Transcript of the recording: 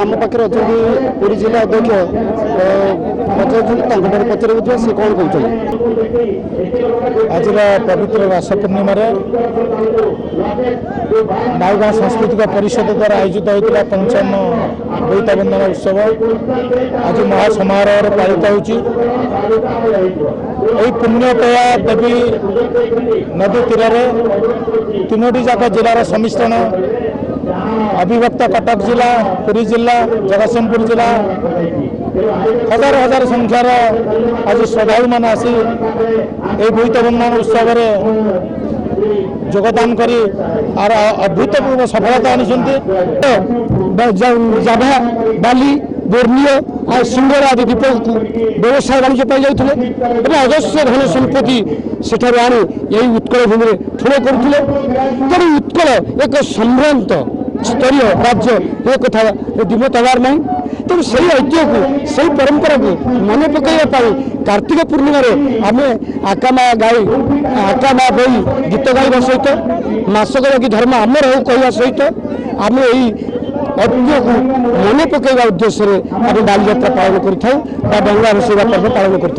आम पाखे अच्छा पुरी जिला अध्यक्ष पचार सी कौन कहते आज पवित्र रास पूर्णिम नाउगाँ सांस्कृतिक परिषद द्वारा आयोजित होता 55 बोईता बंधन उत्सव आज महासमारोह पालित होती। पुण्यतया देवी नदी तीर तीनो जाक जिलार सम्मिश्रण अविभक्त कटक जिला, पुरी जिला, जगतसिंहपुर जिला हजार हजार संख्यार आज श्रद्धालु मान आसी बोईत बंधन उत्सव योगदान करी आर अभूतपूर्व सफलता जाभा बाली बोर्नियो और सिंगर आदि द्वीप को व्यवसाय वाणिज्य पाई जाते अजस्र धन संपत्ति सेठार आनी यही उत्कल भूमि में ठुल करुले। तेणु उत्कल एक सम्भ्रांत स्तरीय राज्य ये कथा दिमत हबार ना। तेणु से ऐतिह्य को से परंपरा को मन पकड़ा कार्तिक पूर्णिम आम आकामा गाई आकामा बई गीत गाइबा सहित मासक कि धर्म आमर हो कहवा सहित आम यही ऐतिह्य को मन पकड़ा उद्देश्य आम बाली यात्रा पालन कर बंगा बसैवा पर्व पालन कर।